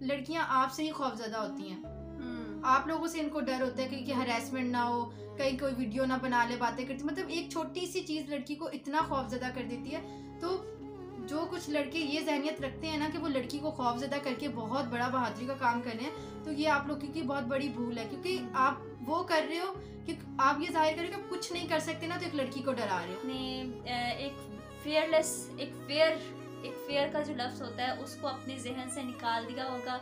लड़कियां आपसे ही खौफजदा होती हैं। आप लोगों से इनको डर होता है कि हरासमेंट ना हो, कहीं कोई वीडियो ना बना ले, बातें करती, मतलब एक छोटी सी चीज़ लड़की को इतना खौफजदा कर देती है। तो जो कुछ लड़के ये जहनियत रखते हैं ना कि वो लड़की को खौफजदा करके बहुत बड़ा बहादुरी का काम कर रहे हैं, तो ये आप लोगों की बहुत बड़ी भूल है, क्योंकि आप वो कर रहे हो कि आप ये जाहिर कर रहे हो कि आप कुछ नहीं कर सकते ना, तो एक लड़की को डरा रहे हो। एक फेयर का जो लफ्ज़ होता है उसको अपने जहन से निकाल दिया होगा।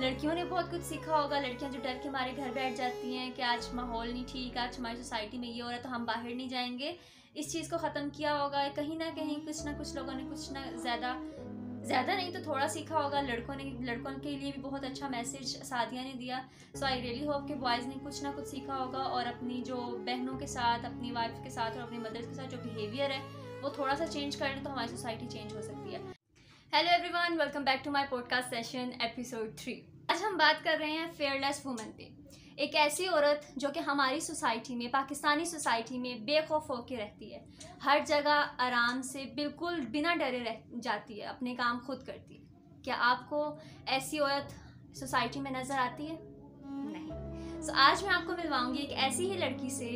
लड़कियों ने बहुत कुछ सीखा होगा। लड़कियां जो डर के मारे घर बैठ जाती हैं कि आज माहौल नहीं ठीक, आज हमारी सोसाइटी में ये हो रहा है तो हम बाहर नहीं जाएंगे, इस चीज़ को ख़त्म किया होगा। कहीं ना कहीं कुछ ना कुछ लोगों ने कुछ ना ज़्यादा नहीं तो थोड़ा सीखा होगा। लड़कों के लिए भी बहुत अच्छा मैसेज सादिया ने दिया। सो आई रियली होप कि बॉयज़ ने कुछ ना कुछ सीखा होगा और अपनी जो बहनों के साथ, अपनी वाइफ के साथ और अपनी मदर्स के साथ जो बिहेवियर है वो थोड़ा सा चेंज कर लें तो हमारी सोसाइटी चेंज हो सकती है। Hello everyone, welcome back to my podcast session episode 3। आज हम बात कर रहे हैं फेयरलेस वुमन पे। एक ऐसी औरत जो कि हमारी सोसाइटी में, पाकिस्तानी सोसाइटी में बेखौफ होकर रहती है, हर जगह आराम से बिल्कुल बिना डरे रह जाती है, अपने काम खुद करती है। क्या आपको ऐसी औरत सोसाइटी में नज़र आती है? नहीं। सो आज मैं आपको मिलवाऊंगी एक ऐसी ही लड़की से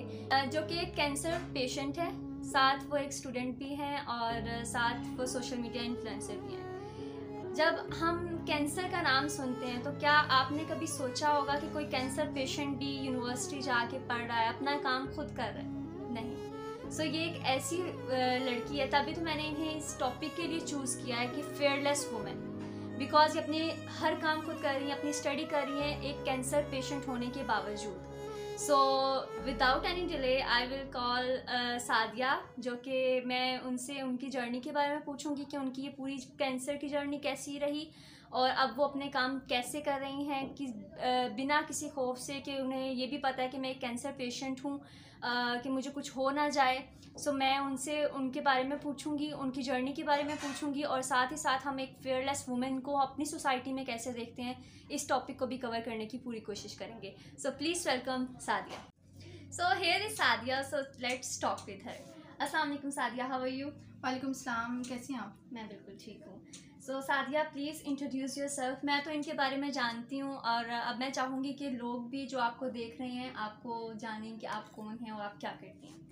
जो कि एक कैंसर पेशेंट है, साथ वो एक स्टूडेंट भी है और साथ वो सोशल मीडिया इन्फ्लुएंसर भी है। जब हम कैंसर का नाम सुनते हैं तो क्या आपने कभी सोचा होगा कि कोई कैंसर पेशेंट भी यूनिवर्सिटी जाके पढ़ रहा है, अपना काम खुद कर रहा है? नहीं। सो ये एक ऐसी लड़की है, तभी तो मैंने इन्हें इस टॉपिक के लिए चूज़ किया है कि फेयरलेस वुमेन, बिकॉज ये अपने हर काम खुद कर रही है, अपनी स्टडी कर रही है एक कैंसर पेशेंट होने के बावजूद। So without any delay I will call Sadia, जो कि मैं उनसे उनकी जर्नी के बारे में पूछूंगी कि उनकी ये पूरी कैंसर की जर्नी कैसी रही और अब वो अपने काम कैसे कर रही हैं कि बिना किसी खौफ से, कि उन्हें ये भी पता है कि मैं एक कैंसर पेशेंट हूँ, कि मुझे कुछ हो ना जाए। सो मैं उनसे उनके बारे में पूछूंगी, उनकी जर्नी के बारे में पूछूंगी और साथ ही साथ हम एक फेयरलेस वुमेन को अपनी सोसाइटी में कैसे देखते हैं, इस टॉपिक को भी कवर करने की पूरी कोशिश करेंगे। So please welcome Sadia. So here is Sadia, so let's talk with her. अस्सलाम वालेकुम सादिया, हाउ आर यू? वालेकुम सलाम, कैसी हैं आप? मैं बिल्कुल ठीक हूँ। सो सादिया, प्लीज़ इंट्रोड्यूस योरसेल्फ। मैं तो इनके बारे में जानती हूँ और अब मैं चाहूँगी कि लोग भी जो आपको देख रहे हैं आपको जानें कि आप कौन हैं और आप क्या करती हैं।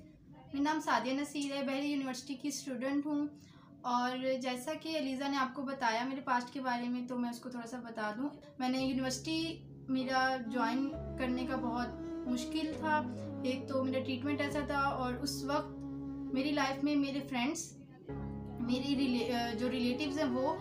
मेरा नाम सादिया नसीर है, बहरी यूनिवर्सिटी की स्टूडेंट हूँ। और जैसा कि अलीज़ा ने आपको बताया मेरे पास्ट के बारे में, तो मैं उसको थोड़ा सा बता दूँ। मैंने यूनिवर्सिटी मेरा ज्वाइन करने का बहुत मुश्किल था। एक तो मेरा ट्रीटमेंट ऐसा था और उस वक्त मेरी लाइफ में मेरे फ्रेंड्स, मेरी जो रिलेटिव्स हैं, वो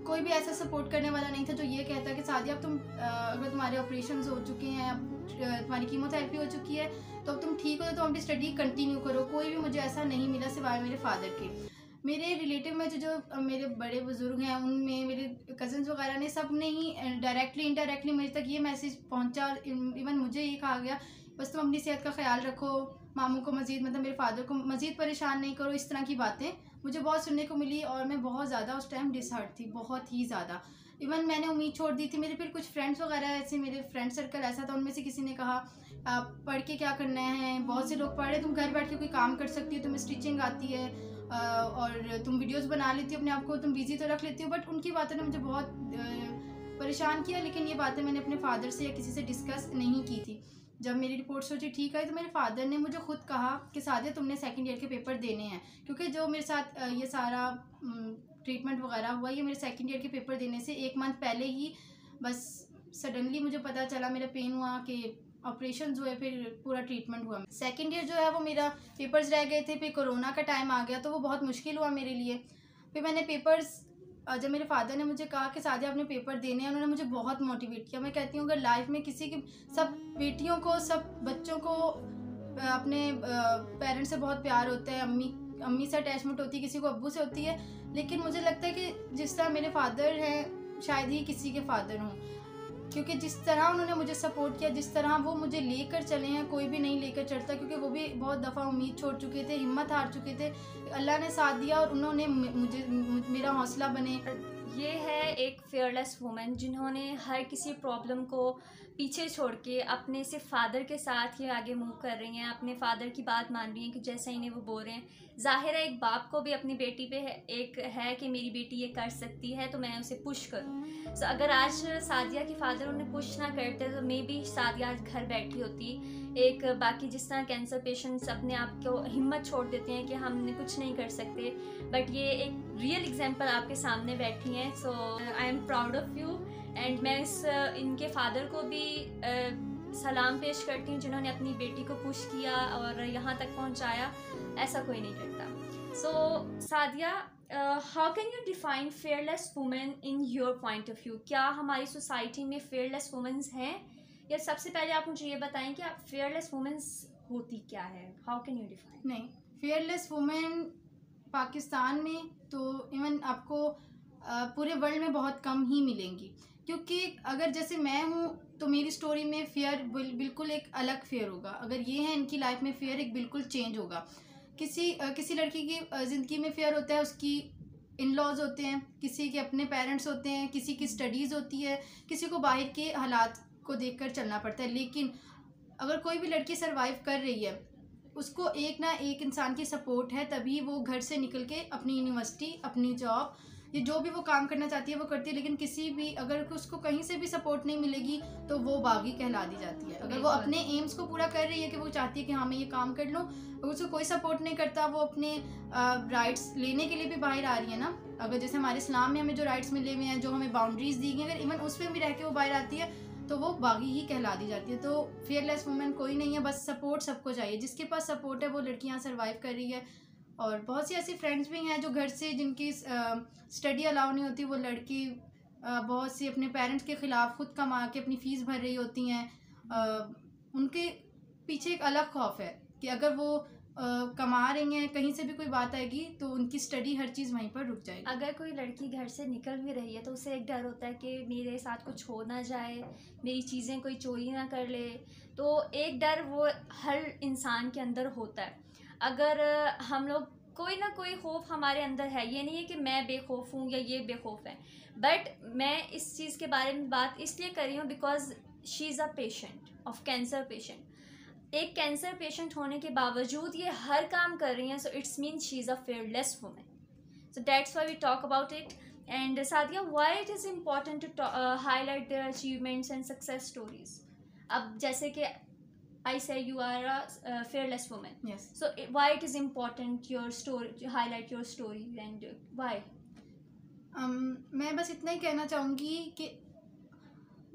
कोई भी ऐसा सपोर्ट करने वाला नहीं था जो ये कहता कि सादिया अब तुम अगर तुम्हारे ऑपरेशन हो चुके हैं, अब तुम्हारी कीमोथेरेपी हो चुकी है, तो अब तुम ठीक हो तो अपनी स्टडी कंटिन्यू करो। कोई भी मुझे ऐसा नहीं मिला सिवाय मेरे फादर के। मेरे रिलेटिव में जो मेरे बड़े बुजुर्ग हैं, उनमें मेरे कज़न्स वगैरह ने, सब ने ही डायरेक्टली इनडायरेक्टली मेरे तक ये मैसेज पहुंचा और इवन मुझे ये कहा गया बस तुम अपनी सेहत का ख्याल रखो, मामू को मज़ीद, मतलब मेरे फादर को मज़ीद परेशान नहीं करो। इस तरह की बातें मुझे बहुत सुनने को मिली और मैं बहुत ज़्यादा उस टाइम डिसहर्ट थी, बहुत ही ज़्यादा। इवन मैंने उम्मीद छोड़ दी थी। मेरे फिर कुछ फ्रेंड्स वगैरह ऐसे, मेरे फ्रेंड सर्कल ऐसा था, उनमें से किसी ने कहा आप पढ़ के क्या करना है, बहुत से लोग पढ़ रहे, तुम घर बैठ के कोई काम कर सकती हो, तुम्हें स्टिचिंग आती है और तुम वीडियोस बना लेती हो, अपने आप को तुम बिजी तो रख लेती हो। बट उनकी बातों ने मुझे बहुत परेशान किया, लेकिन ये बातें मैंने अपने फादर से या किसी से डिस्कस नहीं की थी। जब मेरी रिपोर्ट सोची ठीक आई तो मेरे फादर ने मुझे खुद कहा कि सादिया तुमने सेकंड ईयर के पेपर देने हैं, क्योंकि जो मेरे साथ ये सारा ट्रीटमेंट वगैरह हुआ, ये मेरे सेकंड ईयर के पेपर देने से एक मंथ पहले ही बस सडनली मुझे पता चला, मेरा पेन हुआ कि ऑपरेशन हुए, फिर पूरा ट्रीटमेंट हुआ। सेकंड ईयर जो है वो मेरा पेपर्स रह गए थे, फिर कोरोना का टाइम आ गया तो वो बहुत मुश्किल हुआ मेरे लिए। फिर मैंने पेपर्स, जब मेरे फादर ने मुझे कहा कि सादिया अपने पेपर देने हैं, उन्होंने मुझे बहुत मोटिवेट किया। मैं कहती हूँ अगर लाइफ में किसी की, सब बेटियों को, सब बच्चों को अपने पेरेंट्स से बहुत प्यार होता है, अम्मी से अटैचमेंट होती है, किसी को अब्बू से होती है, लेकिन मुझे लगता है कि जिस तरह मेरे फादर हैं शायद ही किसी के फादर हों, क्योंकि जिस तरह उन्होंने मुझे सपोर्ट किया, जिस तरह वो मुझे लेकर चले हैं, कोई भी नहीं लेकर चलता, क्योंकि वो भी बहुत दफ़ा उम्मीद छोड़ चुके थे, हिम्मत हार चुके थे। अल्लाह ने साथ दिया और उन्होंने मुझे, मेरा हौसला बने। ये है एक फेयरलेस वुमन जिन्होंने हर किसी प्रॉब्लम को पीछे छोड़ के अपने सिर्फ फादर के साथ ये आगे मूव कर रही हैं, अपने फादर की बात मान रही हैं कि जैसा इन्हें वो बोल रहे हैं। ज़ाहिर है एक बाप को भी अपनी बेटी पे एक है कि मेरी बेटी ये कर सकती है तो मैं उसे पुश करूँ। सो अगर आज सादिया के फादर उन्हें पुश ना करते तो मे बी सादिया आज घर बैठी होती। एक बाकी जिस तरह कैंसर पेशेंट्स अपने आप को हिम्मत छोड़ देते हैं कि हमने कुछ नहीं कर सकते, बट ये एक रियल एग्जांपल आपके सामने बैठी हैं। So I am proud of you and मैं इनके फादर को भी सलाम पेश करती हूँ जिन्होंने अपनी बेटी को पुश किया और यहाँ तक पहुँचाया। ऐसा कोई नहीं करता। So Sadia, how can you define fearless women in your point of view? क्या हमारी सोसाइटी में फेयरलेस वुमेन्स हैं? या सबसे पहले आप मुझे ये बताएं कि आप फेयरलेस वुमेन्स होती क्या है? How can you define? नहीं, फेयरलेस वुमेन पाकिस्तान में तो इवन आपको पूरे वर्ल्ड में बहुत कम ही मिलेंगी, क्योंकि अगर जैसे मैं हूँ तो मेरी स्टोरी में फेयर बिल्कुल एक अलग फेयर होगा। अगर ये है इनकी लाइफ में फेयर एक बिल्कुल चेंज होगा। किसी लड़की की ज़िंदगी में फेयर होता है, उसकी इन लॉज होते हैं, किसी के अपने पेरेंट्स होते हैं, किसी की स्टडीज़ होती है, किसी को बाहर के हालात को देखकर चलना पड़ता है। लेकिन अगर कोई भी लड़की सरवाइव कर रही है, उसको एक ना एक इंसान की सपोर्ट है, तभी वो घर से निकल के अपनी यूनिवर्सिटी, अपनी जॉब, ये जो भी वो काम करना चाहती है वो करती है। लेकिन किसी भी अगर उसको कहीं से भी सपोर्ट नहीं मिलेगी तो वो बागी कहला दी जाती है। अगर वो अपने एम्स को पूरा कर रही है कि वो चाहती है कि हाँ मैं ये काम कर लूँ, अगर उसको कोई सपोर्ट नहीं करता, वो अपने राइट्स लेने के लिए भी बाहर आ रही है ना। अगर जैसे हमारे इस्लाम में हमें जो राइट्स मिले हुए हैं, जो हमें बाउंड्रीज़ दी गई, अगर इवन उसमें भी रह के वो बाहर आती है तो वो बागी ही कहला दी जाती है। तो फेयरलेस वुमेन कोई नहीं है, बस सपोर्ट सबको चाहिए। जिसके पास सपोर्ट है वो लड़की यहाँ सर्वाइव कर रही है। और बहुत सी ऐसी फ्रेंड्स भी हैं जो घर से जिनकी स्टडी अलाउ नहीं होती, वो लड़की बहुत सी अपने पेरेंट्स के ख़िलाफ़ खुद कमा के अपनी फ़ीस भर रही होती हैं। उनके पीछे एक अलग खौफ है कि अगर वो कमा रही हैं, कहीं से भी कोई बात आएगी तो उनकी स्टडी हर चीज़ वहीं पर रुक जाएगी। अगर कोई लड़की घर से निकल भी रही है तो उसे एक डर होता है कि मेरे साथ कुछ हो ना जाए, मेरी चीज़ें कोई चोरी ना कर ले। तो एक डर वो हर इंसान के अंदर होता है। अगर हम लोग कोई ना कोई खौफ हमारे अंदर है, ये नहीं है कि मैं बेखौफ हूँ या ये बेखौफ है, बट मैं इस चीज़ के बारे में बात इसलिए कर रही हूँ because she is a patient of cancer patient. एक कैंसर पेशेंट होने के बावजूद ये हर काम कर रही हैं, so it's mean she is a fearless women. So that's why we talk about it. And Sadia, why it is important to highlight their achievements and success stories? अब जैसे कि I say you are a fearless woman. Yes. So why it is important your story to highlight your story and why? मैं बस इतना ही कहना चाहूँगी कि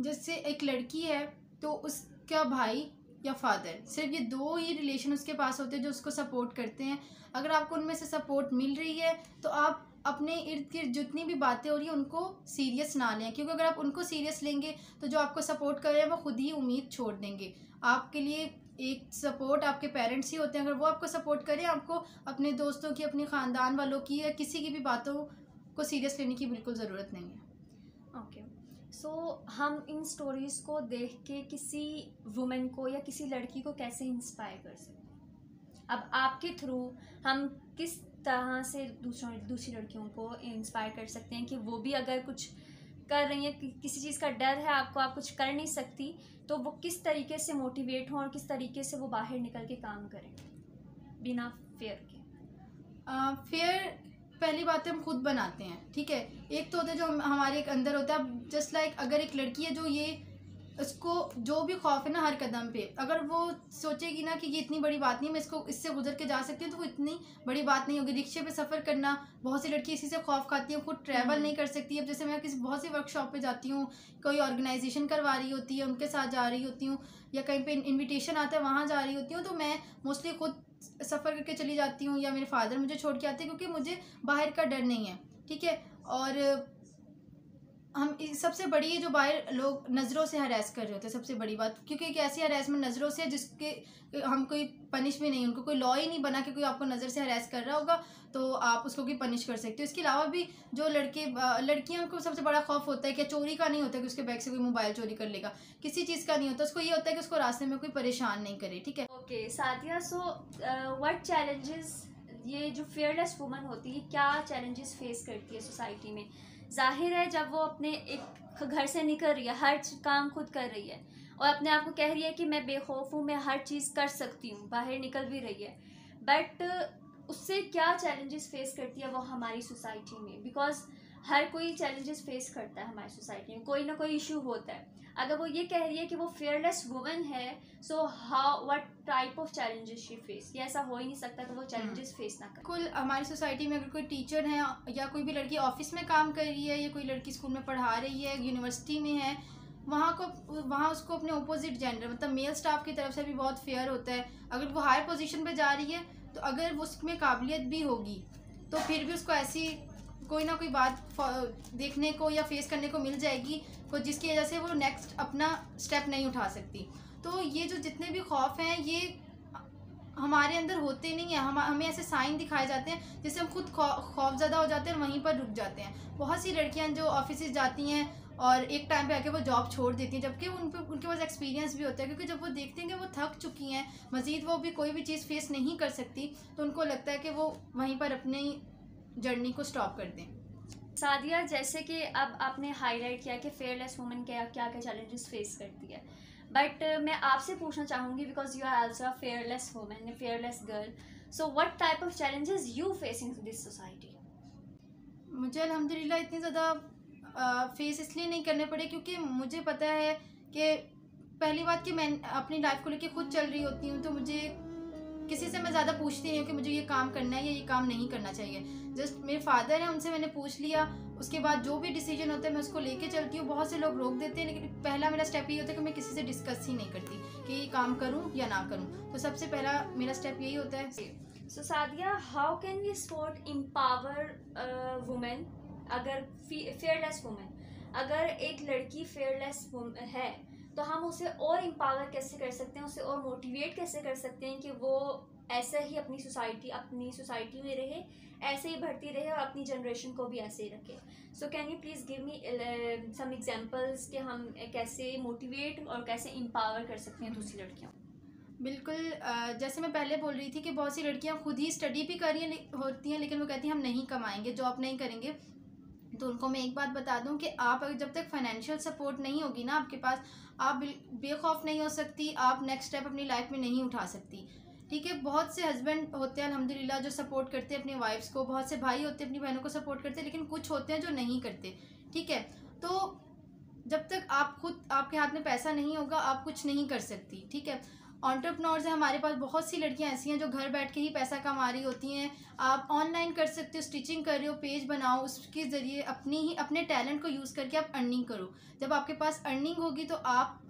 जैसे एक लड़की है तो उसका भाई या फादर, सिर्फ ये दो ही रिलेशन उसके पास होते हैं जो उसको सपोर्ट करते हैं। अगर आपको उनमें से सपोर्ट मिल रही है तो आप अपने इर्द गिर्द जितनी भी बातें हो रही हैं उनको सीरियस ना लें, क्योंकि अगर आप उनको सीरियस लेंगे तो जो आपको सपोर्ट कर रहे हैं वो खुद ही उम्मीद छोड़ देंगे। आपके लिए एक सपोर्ट आपके पेरेंट्स ही होते हैं। अगर वो आपको सपोर्ट करें, आपको अपने दोस्तों की, अपने ख़ानदान वालों की या किसी की भी बातों को सीरियस लेने की बिल्कुल ज़रूरत नहीं है। ओके, सो हम इन स्टोरीज़ को देख के किसी वुमेन को या किसी लड़की को कैसे इंस्पायर कर सकते हैं? अब आपके थ्रू हम किस तरह से दूसरी लड़कियों को इंस्पायर कर सकते हैं कि वो भी अगर कुछ कर रही हैं, किसी चीज़ का डर है आपको, आप कुछ कर नहीं सकती, तो वो किस तरीके से मोटिवेट हों और किस तरीके से वो बाहर निकल के काम करें बिना फेयर के? फेयर पहली बात है हम खुद बनाते हैं, ठीक है। एक तो होता है जो हमारे एक अंदर होता है। जस्ट लाइक अगर एक लड़की है जो ये उसको जो भी खौफ है ना हर कदम पे, अगर वो सोचेगी ना कि ये इतनी बड़ी बात नहीं, मैं इससे गुजर के जा सकती हूँ, तो वो इतनी बड़ी बात नहीं होगी। रिक्शे पे सफ़र करना, बहुत सी लड़की इसी से खौफ खाती है, खुद ट्रैवल नहीं कर सकती। अब जैसे मैं बहुत सी वर्कशॉप पे जाती हूँ, कोई ऑर्गेनाइजेशन करवा रही होती है, उनके साथ जा रही होती हूँ, या कहीं पे इन्विटेशन आता है वहाँ जा रही होती हूँ, तो मैं मोस्टली खुद सफ़र करके चली जाती हूँ या मेरे फादर मुझे छोड़ के आते हैं, क्योंकि मुझे बाहर का डर नहीं है, ठीक है। और हम सबसे बड़ी जो बाहर लोग नज़रों से हरास कर रहे होते हैं, सबसे बड़ी बात, क्योंकि एक ऐसी हरासमेंट नज़रों से जिसके हम कोई पनिश भी नहीं, उनको कोई लॉ ही नहीं बना कि कोई आपको नज़र से हरास कर रहा होगा तो आप उसको भी पनिश कर सकते हो। इसके अलावा भी जो लड़कियों को सबसे बड़ा खौफ होता है कि चोरी का नहीं होता कि उसके बैग से कोई मोबाइल चोरी कर लेगा, किसी चीज़ का नहीं होता, उसको ये होता है कि उसको रास्ते में कोई परेशान नहीं करे, ठीक है। Okay Sadia, so what challenges ये जो फेयरलेस वुमन होती है क्या चैलेंजेस फेस करती है सोसाइटी में? जाहिर है जब वो अपने एक घर से निकल रही है, हर काम खुद कर रही है और अपने आप को कह रही है कि मैं बेखौफ हूँ, मैं हर चीज़ कर सकती हूँ, बाहर निकल भी रही है, बट उससे क्या चैलेंजेस फेस करती है वो हमारी सोसाइटी में, बिकॉज हर कोई चैलेंजेस फेस करता है हमारी सोसाइटी में, कोई ना कोई इशू होता है। अगर वो ये कह रही है कि वो फेयरलेस वुमन है, so how what type of challenges she face, ये ऐसा हो ही नहीं सकता कि वो चैलेंजेस फेस ना करे। कुल हमारी सोसाइटी में अगर कोई टीचर है या कोई भी लड़की ऑफिस में काम कर रही है या कोई लड़की स्कूल में पढ़ा रही है, यूनिवर्सिटी में है, वहाँ उसको अपने ऑपोजिट जेंडर मतलब मेल स्टाफ की तरफ से भी बहुत फेयर होता है। अगर वो हायर पोजीशन पे जा रही है तो अगर वो उसमें काबिलियत भी होगी तो फिर भी उसको ऐसी कोई ना कोई बात देखने को या फेस करने को मिल जाएगी को जिसकी वजह से वो नेक्स्ट अपना स्टेप नहीं उठा सकती। तो ये जो जितने भी खौफ हैं ये हमारे अंदर होते नहीं हैं, हमें ऐसे साइन दिखाए जाते हैं जिससे हम खुद खौफज़दा हो जाते हैं और वहीं पर रुक जाते हैं। बहुत सी लड़कियां जो ऑफिस जाती हैं और एक टाइम पे आके वो जॉब छोड़ देती हैं, जबकि उनके पास एक्सपीरियंस भी होता है, क्योंकि जब वो देखते हैं कि वो थक चुकी हैं, मज़ीद वो भी कोई भी चीज़ फेस नहीं कर सकती, तो उनको लगता है कि वो वहीं पर अपनी जर्नी को स्टॉप कर दें। सादिया, जैसे कि अब आपने हाईलाइट किया कि फेयरलेस वुमन क्या क्या चैलेंजेस फेस करती है, बट मैं आपसे पूछना चाहूँगी because you are also a fearless woman, a fearless girl, so what type of challenges you facing this society? मुझे अल्हम्दुलिल्लाह इतनी ज़्यादा फेस इसलिए नहीं करने पड़े क्योंकि मुझे पता है कि पहली बात कि मैं अपनी लाइफ को लेके खुद चल रही होती हूँ, तो मुझे किसी से मैं ज़्यादा पूछती नहीं हूँ कि मुझे ये काम करना है या ये काम नहीं करना चाहिए। जस्ट मेरे फादर हैं, उनसे मैंने पूछ लिया, उसके बाद जो भी डिसीजन होता है मैं उसको लेके चलती हूँ। बहुत से लोग रोक देते हैं, लेकिन पहला मेरा स्टेप ये होता है कि मैं किसी से डिस्कस ही नहीं करती कि ये काम करूँ या ना करूँ। तो सबसे पहला मेरा स्टेप यही होता है। So Sadia, how can we support empower women? अगर फेयरलेस वुमेन, अगर एक लड़की फेयरलेस है तो हम उसे और एम्पावर कैसे कर सकते हैं, उसे और मोटिवेट कैसे कर सकते हैं कि वो ऐसे ही अपनी सोसाइटी में रहे, ऐसे ही बढ़ती रहे और अपनी जनरेशन को भी ऐसे ही रखे। So can you please give me some examples कि हम कैसे मोटिवेट और कैसे एम्पावर कर सकते हैं दूसरी लड़कियों? बिल्कुल, जैसे मैं पहले बोल रही थी कि बहुत सी लड़कियां खुद ही स्टडी भी कर रही होती हैं, लेकिन वो कहती हैं हम नहीं कमाएंगे, जॉब नहीं करेंगे। तो उनको मैं एक बात बता दूं कि आप अगर जब तक फाइनेंशियल सपोर्ट नहीं होगी ना आपके पास, आप बेखौफ नहीं हो सकती, आप नेक्स्ट स्टेप अपनी लाइफ में नहीं उठा सकती। ठीक है, बहुत से हस्बैंड होते हैं अल्हम्दुलिल्लाह जो सपोर्ट करते हैं अपनी वाइफ्स को, बहुत से भाई होते हैं अपनी बहनों को सपोर्ट करते हैं, लेकिन कुछ होते हैं जो नहीं करते। ठीक है, तो जब तक आपके हाथ में पैसा नहीं होगा आप कुछ नहीं कर सकती। ठीक है, एंटरप्रेन्योर्स हैं हमारे पास, बहुत सी लड़कियां ऐसी हैं जो घर बैठ के ही पैसा कमा रही होती हैं। आप ऑनलाइन कर सकते हो, स्टिचिंग कर रहे हो, पेज बनाओ, उसके ज़रिए अपने टैलेंट को यूज़ करके आप अर्निंग करो। जब आपके पास अर्निंग होगी तो आप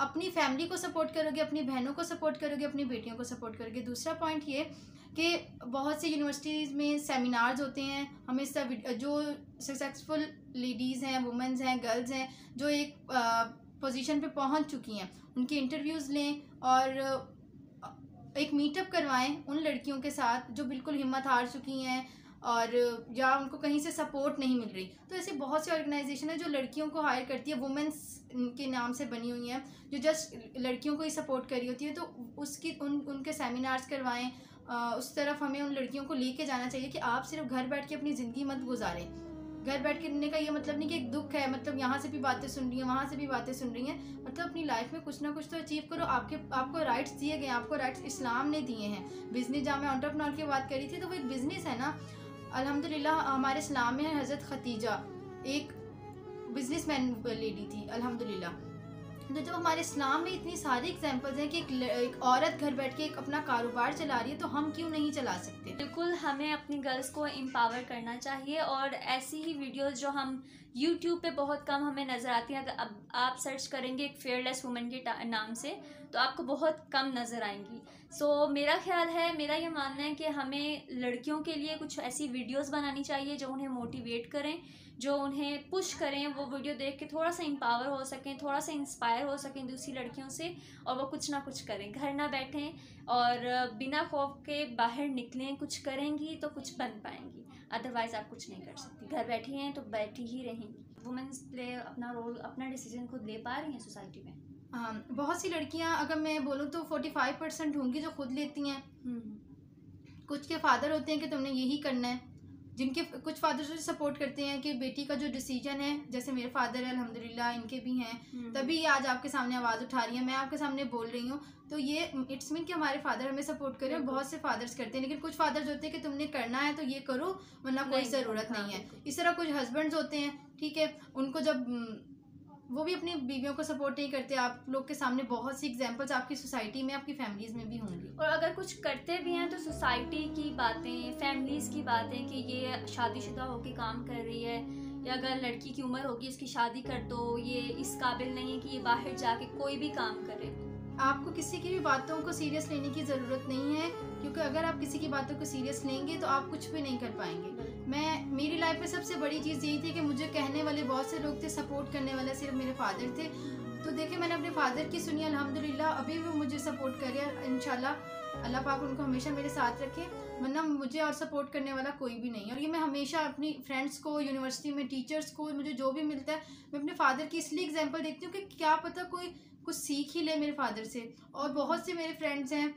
अपनी फैमिली को सपोर्ट करोगे, अपनी बहनों को सपोर्ट करोगे, अपनी बेटियों को सपोर्ट करोगे। दूसरा पॉइंट ये कि बहुत सी यूनिवर्सिटीज़ में सेमिनार्स होते हैं, हमें सब जो सक्सेसफुल लेडीज़ हैं, वुमेंस हैं, गर्ल्स हैं जो एक पोजीशन पे पहुंच चुकी हैं, उनके इंटरव्यूज़ लें और एक मीटअप करवाएं उन लड़कियों के साथ जो बिल्कुल हिम्मत हार चुकी हैं और या उनको कहीं से सपोर्ट नहीं मिल रही। तो ऐसी बहुत सी ऑर्गेनाइजेशन है जो लड़कियों को हायर करती है, वुमेंस के नाम से बनी हुई हैं, जो जस्ट लड़कियों को ही सपोर्ट कर रही होती है। तो उनके सेमिनार्स करवाएं, उस तरफ हमें उन लड़कियों को लेके जाना चाहिए कि आप सिर्फ घर बैठ के अपनी ज़िंदगी मत गुजारें। घर बैठ के रहने का ये मतलब नहीं कि एक दुख है, मतलब यहाँ से भी बातें सुन रही हैं, वहाँ से भी बातें सुन रही हैं, मतलब अपनी लाइफ में कुछ ना कुछ तो अचीव करो। आपको राइट्स दिए गए, आपको राइट्स इस्लाम ने दिए हैं। बिजनेस, जहाँ मैं एंटरप्रेन्योर की बात करी थी, तो वो एक बिज़नेस है ना। अल्हम्दुलिल्लाह हमारे इस्लाम में हज़रत खतीजा एक बिजनेसमैन लेडी थी अल्हम्दुलिल्लाह। तो जब हमारे इस्लाम में इतनी सारी एग्जांपल्स हैं कि एक औरत घर बैठ के एक अपना कारोबार चला रही है, तो हम क्यों नहीं चला सकते? बिल्कुल, हमें अपनी गर्ल्स को एम्पावर करना चाहिए और ऐसी ही वीडियोस जो हम YouTube पे बहुत कम हमें नज़र आती हैं, अगर अब आप सर्च करेंगे एक फेयरलेस वुमन के नाम से तो आपको बहुत कम नज़र आएंगी। सो मेरा ख्याल है, मेरा ये मानना है कि हमें लड़कियों के लिए कुछ ऐसी वीडियोस बनानी चाहिए जो उन्हें मोटिवेट करें, जो उन्हें पुश करें, वो वीडियो देख के थोड़ा सा एम्पावर हो सकें, थोड़ा सा इंस्पायर हो सकें दूसरी लड़कियों से, और वो कुछ ना कुछ करें, घर ना बैठें और बिना खौफ के बाहर निकलें। कुछ करेंगी तो कुछ बन पाएंगी, अदरवाइज़ आप कुछ नहीं कर सकती। घर बैठी हैं तो बैठी ही रहेंगी। वुमेन्स प्ले अपना रोल, अपना डिसीजन खुद ले पा रही हैं सोसाइटी में। हाँ, बहुत सी लड़कियां, अगर मैं बोलूँ तो 45% होंगी जो खुद लेती हैं। कुछ के फादर होते हैं कि तुमने यही करना है, जिनके कुछ फादर्स जो सपोर्ट करते हैं कि बेटी का जो डिसीजन है, जैसे मेरे फादर है अल्हम्दुलिल्लाह, इनके भी हैं, तभी ये आज आपके सामने आवाज़ उठा रही है, मैं आपके सामने बोल रही हूँ। तो ये इट्स मीन कि हमारे फादर हमें सपोर्ट करें, और बहुत से फादर्स करते हैं। लेकिन कुछ फादर्स होते हैं कि तुमने करना है तो ये करो, वरना कोई ज़रूरत नहीं है। इस तरह कुछ हस्बैंड्स होते हैं, ठीक है, उनको जब वो भी अपनी बीवियों को सपोर्ट नहीं करते। आप लोग के सामने बहुत सी एग्जांपल्स आपकी सोसाइटी में, आपकी फैमिलीज़ में भी होंगी। और अगर कुछ करते भी हैं तो सोसाइटी की बातें, फैमिलीज़ की बातें कि ये शादीशुदा होकर काम कर रही है, या अगर लड़की की उम्र होगी इसकी शादी कर दो, ये इस काबिल नहीं है कि ये बाहर जाके कोई भी काम करे। आपको किसी की भी बातों को सीरियस लेने की ज़रूरत नहीं है, क्योंकि अगर आप किसी की बातों को सीरियस लेंगे तो आप कुछ भी नहीं कर पाएंगे। मेरी लाइफ में सबसे बड़ी चीज़ यही थी कि मुझे कहने वाले बहुत से लोग थे, सपोर्ट करने वाले सिर्फ मेरे फादर थे। तो देखिए, मैंने अपने फादर की सुनी, अल्हम्दुलिल्लाह अभी भी मुझे सपोर्ट कर रहे हैं। इंशाल्लाह अल्लाह पाक उनको हमेशा मेरे साथ रखे, वरना मुझे और सपोर्ट करने वाला कोई भी नहीं है। और ये मैं हमेशा अपनी फ्रेंड्स को, यूनिवर्सिटी में टीचर्स को, मुझे जो भी मिलता है, मैं अपने फादर की इसलिए एग्जाम्पल देखती हूँ कि क्या पता कोई कुछ सीख ही ले मेरे फादर से। और बहुत से मेरे फ्रेंड्स हैं,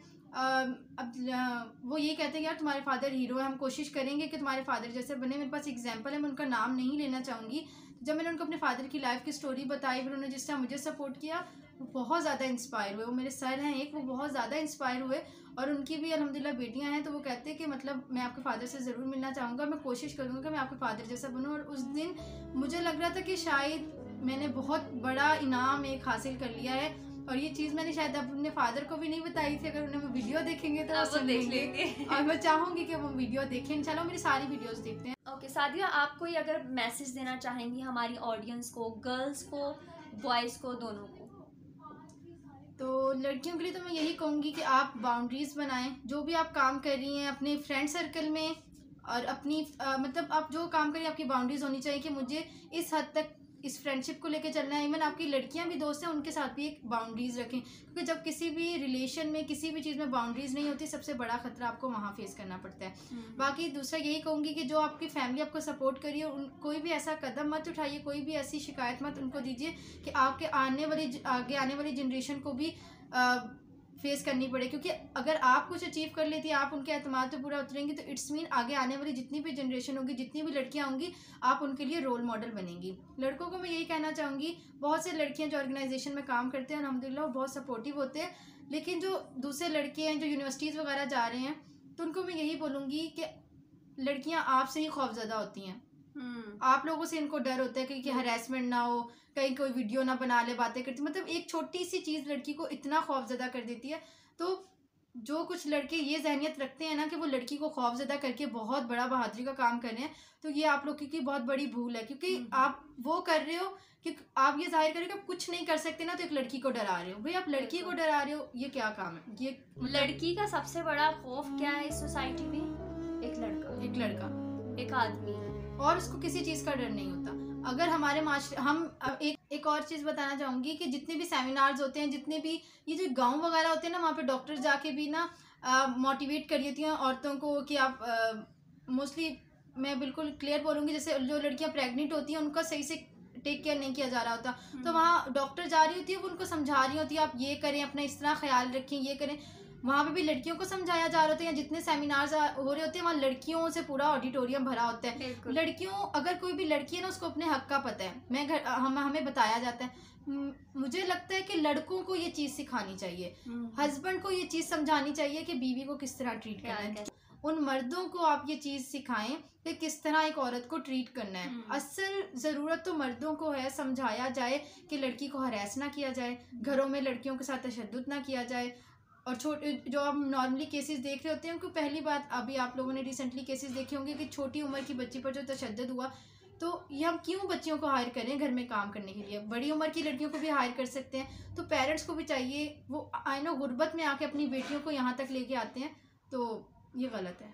वो ये कहते हैं यार तुम्हारे फादर हीरो है, हम कोशिश करेंगे कि तुम्हारे फादर जैसे बने। मेरे पास एग्जांपल है, मैं उनका नाम नहीं लेना चाहूँगी। जब मैंने उनको अपने फादर की लाइफ की स्टोरी बताई, फिर उन्होंने जिस तरह मुझे सपोर्ट किया, वो बहुत ज़्यादा इंस्पायर हुए। वो मेरे सर हैं एक, वो बहुत ज़्यादा इंस्पायर हुए। और उनकी भी अल्हम्दुलिल्लाह बेटियां हैं, तो वो कहते हैं कि मतलब मैं आपके फादर से ज़रूर मिलना चाहूँगा, मैं कोशिश करूँगा कि मैं आपके फादर जैसा बनूँ। और उस दिन मुझे लग रहा था कि शायद मैंने बहुत बड़ा इनाम एक हासिल कर लिया है। और ये चीज़ मैंने शायद अपने फादर को भी नहीं बताई थी। अगर उन्हें वो वीडियो देखेंगे तो वो देख लेंगे। और मैं चाहूँगी कि वो वीडियो देखें, इंशाल्लाह मेरी सारी वीडियोस देखते हैं। ओके सादिया, आप कोई अगर मैसेज देना चाहेंगी हमारी ऑडियंस को, गर्ल्स को, बॉयज़ को, दोनों को? तो लड़कियों के लिए तो मैं यही कहूँगी कि आप बाउंड्रीज़ बनाएं। जो भी आप काम कर रही हैं अपने फ्रेंड सर्कल में, और अपनी मतलब आप जो काम करें, आपकी बाउंड्रीज़ होनी चाहिए कि मुझे इस हद तक इस फ्रेंडशिप को लेकर चलना है। इवन आपकी लड़कियां भी दोस्त हैं, उनके साथ भी एक बाउंड्रीज़ रखें, क्योंकि जब किसी भी रिलेशन में, किसी भी चीज़ में बाउंड्रीज़ नहीं होती, सबसे बड़ा खतरा आपको वहाँ फेस करना पड़ता है। बाकी दूसरा यही कहूँगी कि जो आपकी फैमिली आपको सपोर्ट करिए, उन कोई भी ऐसा कदम मत उठाइए, कोई भी ऐसी शिकायत मत उनको दीजिए कि आपके आगे आने वाली जनरेशन को भी फेस करनी पड़े। क्योंकि अगर आप कुछ अचीव कर लेती है, आप उनके एतमाद पे पूरा उतरेंगी, तो इट्स मीन आगे आने वाली जितनी भी जनरेशन होगी, जितनी भी लड़कियां होंगी, आप उनके लिए रोल मॉडल बनेंगी। लड़कों को मैं यही कहना चाहूँगी, बहुत से लड़कियां जो ऑर्गेनाइजेशन में काम करते हैं अल्हम्दुलिल्लाह वो बहुत सपोर्टिव होते हैं, लेकिन जो दूसरे लड़के हैं जो यूनिवर्सिटीज़ वगैरह जा रहे हैं, तो उनको मैं यही बोलूँगी कि लड़कियाँ आपसे ही खौफजदा होती हैं। आप लोगों से इनको डर होता है कि हरासमेंट ना हो, कहीं कोई वीडियो ना बना ले, बातें करती, मतलब एक छोटी सी चीज़ लड़की को इतना खौफजदा कर देती है। तो जो कुछ लड़के ये जहनियत रखते हैं ना कि वो लड़की को खौफजदा करके बहुत बड़ा बहादुरी का काम कर रहे हैं, तो ये आप लोगों की बहुत बड़ी भूल है। क्योंकि आप वो कर रहे हो कि आप ये जाहिर करें कि आप कुछ नहीं कर सकते ना, तो एक लड़की को डरा रहे हो। भाई आप लड़की को डरा रहे हो, ये क्या काम है? ये लड़की का सबसे बड़ा खौफ क्या है इस सोसाइटी में? एक लड़का, एक आदमी, और उसको किसी चीज़ का डर नहीं होता। अगर हमारे माशरे, हम एक और चीज़ बताना चाहूँगी कि जितने भी सेमिनार्स होते हैं, जितने भी ये जो गांव वगैरह होते हैं ना, वहाँ पे डॉक्टर जाके भी ना मोटिवेट कर देती हैं औरतों को कि आप मोस्टली मैं बिल्कुल क्लियर बोलूँगी, जैसे जो लड़कियाँ प्रेग्नेंट होती हैं उनका सही से टेक केयर नहीं किया जा रहा होता, तो वहाँ डॉक्टर जा रही होती है, वो उनको समझा रही होती है आप ये करें, अपना इस तरह ख्याल रखें, ये करें। वहाँ पे भी लड़कियों को समझाया जा रहा होता है, या जितने सेमिनार्स हो रहे होते हैं वहाँ लड़कियों से पूरा ऑडिटोरियम भरा होता है। लड़कियों, अगर कोई भी लड़की है ना, उसको अपने हक का पता है। हमें बताया जाता है। मुझे लगता है कि लड़कों को ये चीज़ सिखानी चाहिए, हस्बैंड को ये चीज़ समझानी चाहिए कि बीवी को किस तरह ट्रीट करना है। उन मर्दों को आप ये चीज़ सिखाएं कि किस तरह एक औरत को ट्रीट करना है। असल ज़रूरत तो मर्दों को है, समझाया जाए कि लड़की को हरास ना किया जाए, घरों में लड़कियों के साथ तशद्दुद ना किया जाए। और छोटे जो हम नॉर्मली केसेस देख रहे होते हैं, उनको पहली बात, अभी आप लोगों ने रिसेंटली केसेस देखे होंगे कि छोटी उम्र की बच्ची पर जो तशद्दुद हुआ, तो ये हम क्यों बच्चियों को हायर करें घर में काम करने के लिए? बड़ी उम्र की लड़कियों को भी हायर कर सकते हैं। तो पेरेंट्स को भी चाहिए, वो आई नो गुर्बत में आके अपनी बेटियों को यहाँ तक लेके आते हैं, तो ये गलत है।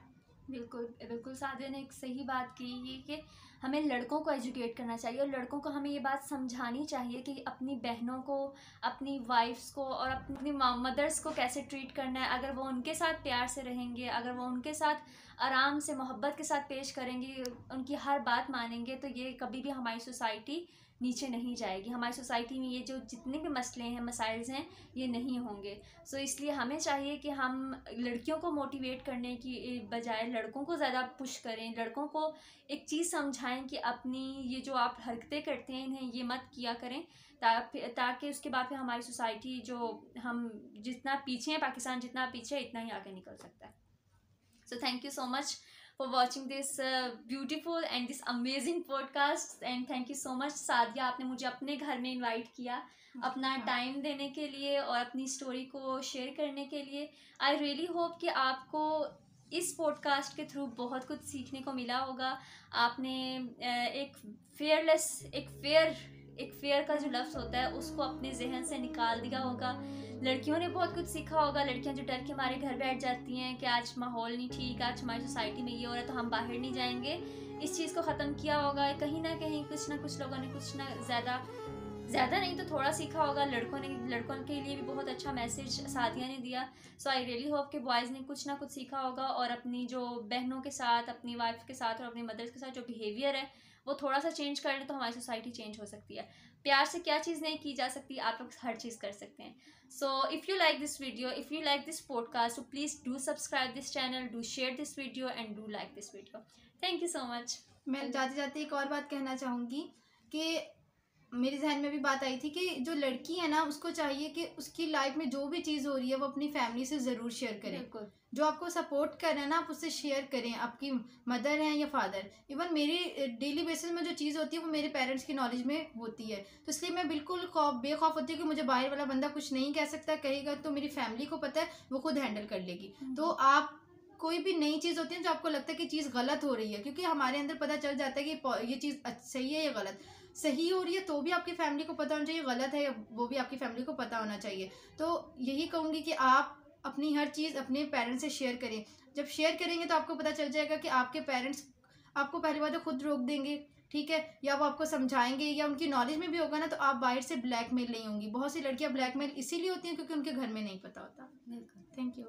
बिल्कुल सादिया ने एक सही बात की, ये कि हमें लड़कों को एजुकेट करना चाहिए, और लड़कों को हमें ये बात समझानी चाहिए कि अपनी बहनों को, अपनी वाइफ्स को और अपनी मदर्स को कैसे ट्रीट करना है। अगर वो उनके साथ प्यार से रहेंगे, अगर वो उनके साथ आराम से मोहब्बत के साथ पेश करेंगे, उनकी हर बात मानेंगे, तो ये कभी भी हमारी सोसाइटी नीचे नहीं जाएगी। हमारी सोसाइटी में ये जो जितने भी मसले हैं, मसाइल्स हैं, ये नहीं होंगे। सो इसलिए हमें चाहिए कि हम लड़कियों को मोटिवेट करने की बजाय लड़कों को ज़्यादा पुश करें, लड़कों को एक चीज़ समझाएं कि अपनी ये जो आप हरकतें करते हैं इन्हें ये मत किया करें, ताकि उसके बाद फिर हमारी सोसाइटी जो हम जितना पीछे हैं, पाकिस्तान जितना पीछे है इतना ही आगे निकल सकता है। So thank you so much for watching this beautiful and this amazing podcast and thank you so much Sadia, आपने मुझे अपने घर में इनवाइट किया अपना टाइम देने के लिए और अपनी स्टोरी को शेयर करने के लिए। आई रियली होप कि आपको इस पॉडकास्ट के थ्रू बहुत कुछ सीखने को मिला होगा। आपने एक फेयर का जो लफ्ज़ होता है उसको अपने जहन से निकाल दिया होगा। लड़कियों ने बहुत कुछ सीखा होगा। लड़कियां जो डर के मारे घर बैठ जाती हैं कि आज माहौल नहीं ठीक, आज हमारी सोसाइटी में ये हो रहा है तो हम बाहर नहीं जाएंगे, इस चीज़ को ख़त्म किया होगा। कहीं ना कहीं कुछ ना कुछ लोगों ने कुछ ना ज़्यादा नहीं तो थोड़ा सीखा होगा। लड़कों के लिए भी बहुत अच्छा मैसेज सादिया ने दिया। सो आई रियली होप कि बॉयज़ ने कुछ ना कुछ सीखा होगा और अपनी जो बहनों के साथ, अपनी वाइफ के साथ और अपनी मदर्स के साथ जो बिहेवियर है वो थोड़ा सा चेंज कर ले तो हमारी सोसाइटी चेंज हो सकती है। प्यार से क्या चीज़ नहीं की जा सकती, आप लोग हर चीज़ कर सकते हैं। So if you like this video, if you like this podcast, so please do subscribe this channel, do share this video and do like this video. Thank you so much. मैं जाते जाते एक और बात कहना चाहूँगी कि मेरे जहन में भी बात आई थी कि जो लड़की है ना उसको चाहिए कि उसकी लाइफ में जो भी चीज़ हो रही है वो अपनी फैमिली से ज़रूर शेयर करें। जो आपको सपोर्ट कर रहे हैं ना आप उससे शेयर करें, आपकी मदर हैं या फादर। इवन मेरी डेली बेसिस में जो चीज़ होती है वो मेरे पेरेंट्स की नॉलेज में होती है, तो इसलिए मैं बिल्कुल बेखौफ होती हूँ कि मुझे बाहर वाला बंदा कुछ नहीं कह सकता, कहेगा तो मेरी फैमिली को पता है वो खुद हैंडल कर लेगी। तो आप कोई भी नई चीज़ होती है जो आपको लगता है कि चीज़ गलत हो रही है, क्योंकि हमारे अंदर पता चल जाता है कि ये चीज़ सही है या गलत। सही हो रही है तो भी आपकी फैमिली को पता होना चाहिए, गलत है वो भी आपकी फैमिली को पता होना चाहिए। तो यही कहूँगी कि आप अपनी हर चीज़ अपने पेरेंट्स से शेयर करें। जब शेयर करेंगे तो आपको पता चल जाएगा कि आपके पेरेंट्स आपको पहली बात तो खुद रोक देंगे, ठीक है, या वो आपको समझाएंगे या उनकी नॉलेज में भी होगा ना तो आप बाहर से ब्लैकमेल नहीं होंगी। बहुत सी लड़कियां ब्लैकमेल इसीलिए होती हैं क्योंकि उनके घर में नहीं पता होता। Thank you.